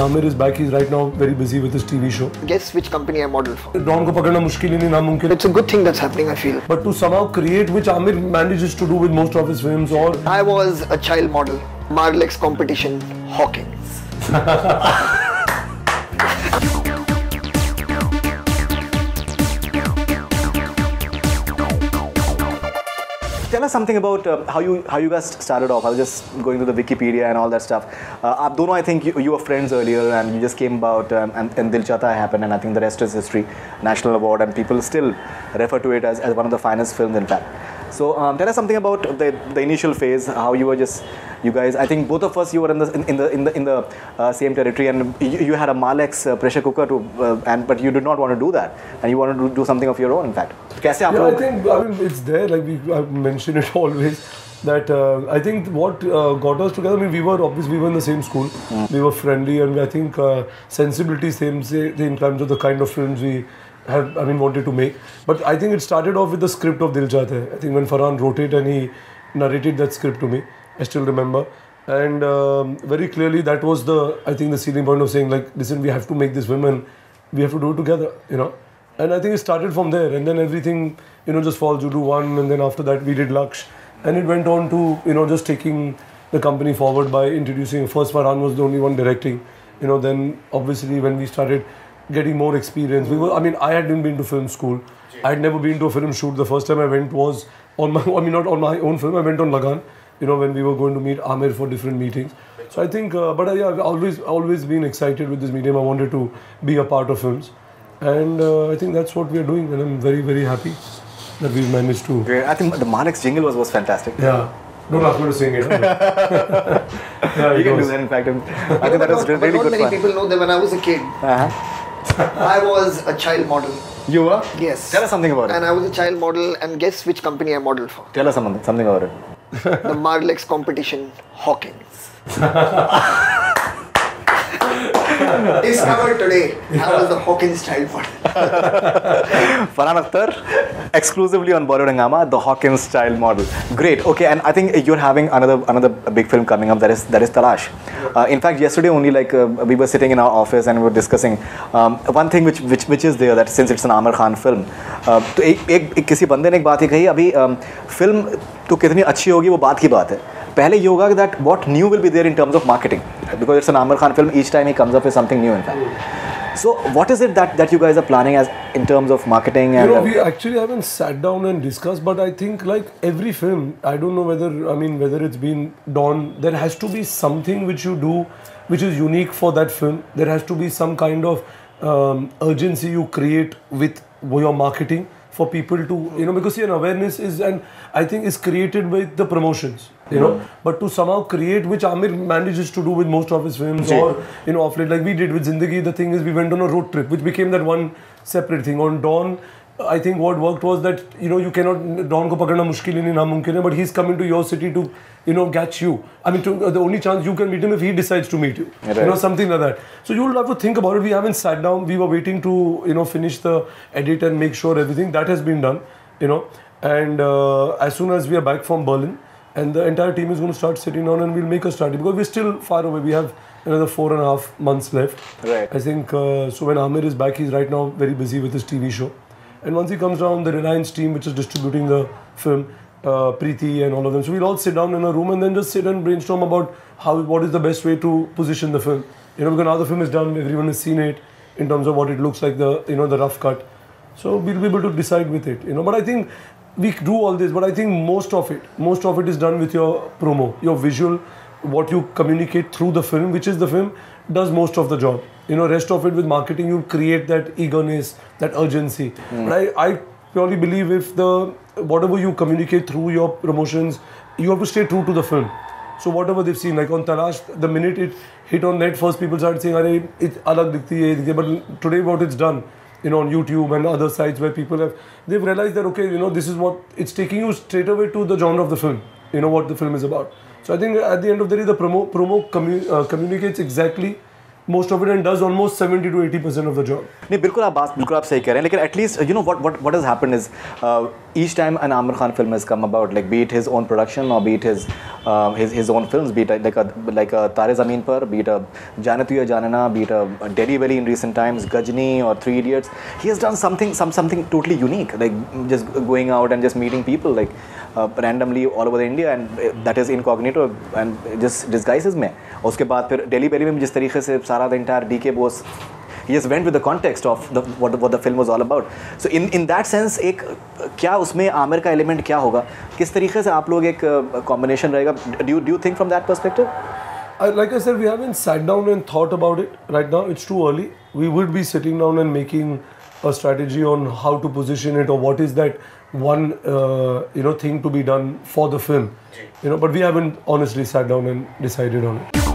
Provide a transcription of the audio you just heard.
Aamir is back. He's right now very busy with his TV show. Guess which company I model for. Dawn को पकड़ना मुश्किल ही नहीं नामुमकिन. It's a good thing that's happening, I feel. But to somehow create, which Aamir manages to do with most of his films, or I was a child model. Marlex competition, Hawkins. Tell us something about how you guys started off. I was just going through the Wikipedia and all that stuff. आप दोनों, I think you were friends earlier, and you just came about, and Dil Chahta Hai happened, and I think the rest is history. National award, and people still refer to it as one of the finest films, in fact. So tell us something about the initial phase. How you were you guys. I think both of us, you were in the same territory, and you had a Marlex pressure cooker but you did not want to do that, and you wanted to do something of your own, in fact. कैसे आप लोग? I mean, it's there. Like I mention it always. That I think what got us together. I mean, we were in the same school. We were friendly, and I think sensibility same in terms of the kind of films we wanted to make. But I think it started off with the script of Dil Chahta Hai. I think when Farhan wrote it and he narrated that script to me, I still remember. And very clearly that was the sealing point of saying, like, listen, we have to make this film and we have to do it together, you know. And I think it started from there, and then everything, you know, just falls into one. And then after that we did Laksh, and it went on to, you know, just taking the company forward by introducing. First Farhan was the only one directing, you know. Then obviously when we started getting more experience, I hadn't been to film school. I had never been to a film shoot. The first time I went was on my, not on my own film. I went on Lagan, you know, when we were going to meet Aamir for different meetings. So I think, yeah, I've always been excited with this medium. I wanted to be a part of films, and I think that's what we are doing, and I'm very, very happy that we've managed to. Great. I think the Marlex jingle was fantastic. Yeah. Don't ask me to sing it. Yeah, you can do that, in fact. I think that was really good. Not many people know that when I was a kid, I was a child model. You were? Yes. Tell us something about it. And I was a child model, and guess which company I modeled for? Tell us something about it. The Marlex competition, Hawkins. Discovered today, I was the Hawkins child model. Farhan Akhtar, exclusively on Bollywood Hungama, the Hawkins child model. Great. Okay, and I think you're having another big film coming up. That is Talaash. In fact, yesterday only, like we were sitting in our office and we were discussing one thing which is there, that since it's an Aamir Khan film, तो एक किसी बंदे ने एक बात ही कही, अभी film तो कितनी अच्छी होगी वो बात की बात है. पहले ये होगा that what new will be there in terms of marketing, because it's an Aamir Khan film. Each time he comes up with something new, in fact. So what is it that you guys are planning as in terms of marketing? And you know, we actually haven't sat down and discussed, but I think like every film, I don't know whether it's been done, there has to be something which you do which is unique for that film. There has to be some kind of urgency you create with your marketing for people to, you know, because see, an awareness is, and I think is created with the promotions, you know, but to somehow create, which Aamir manages to do with most of his films, or, you know, of late, like we did with Zindagi. The thing is, we went on a road trip, which became that one separate thing. On Dawn, I think what worked was that, you know, you cannot, Dawn ko pakadna mushkil hi nahi, namumkin hai, but he's coming to your city to, you know, catch you. I mean, the only chance you can meet him if he decides to meet you. Right. You know, something like that. So you'll have to think about it. We haven't sat down. We were waiting to, you know, finish the edit and make sure everything that has been done, you know. And as soon as we are back from Berlin, and the entire team is going to start sitting down, and we'll make a strategy, because we're still far away. We have another 4.5 months left. Right. I think, so when Aamir is back, he's right now very busy with his TV show. And once he comes down, the Reliance team, which is distributing the film, Preeti and all of them. So we'll all sit down in a room and then just sit and brainstorm about what is the best way to position the film. You know, because now the film is done, everyone has seen it in terms of what it looks like, the rough cut. So we'll be able to decide with it, you know. But I think we do all this, but I think most of it is done with your promo, your visual, what you communicate through the film, which is the film, does most of the job. You know, rest of it with marketing, you create that eagerness, that urgency. But I purely believe if whatever you communicate through your promotions, you have to stay true to the film. So whatever they've seen, like on Talaash, the minute it hit on net, first people started saying, "Arey, it's alag dikhti hai." But today what it's done, you know, on YouTube and other sites where they've realized that, okay, you know, this is what, it's taking you straight away to the genre of the film, you know, what the film is about. So I think at the end of the day, the promo communicates exactly most of it and does almost 70 to 80% of the job. नहीं बिल्कुल आप सही कह रहे हैं लेकिन at least you know what has happened is each time an Aamir Khan film has come about, like be it his own production or be it his own films, be it like a Tare Zameen Par, be it a Jaane Tu Ya Jaane Na, be it a Delhi Belly in recent times, Gajni or Three Idiots, he has done something totally unique, like just going out and just meeting people like randomly all over India, and that is incognito and just disguises में. उसके बाद फिर Delhi Belly में जिस तरीके से सारा the entire DK boss, he just went with the context of what the film was all about. So in that sense एक क्या उसमें आमिर का element क्या होगा, किस तरीके से आप लोग एक combination रहेगा, do you think from that perspective? Like I said, we haven't sat down and thought about it right now. It's too early. We would be sitting down and making a strategy on how to position it or what is that one thing to be done for the film, but we haven't honestly sat down and decided on it.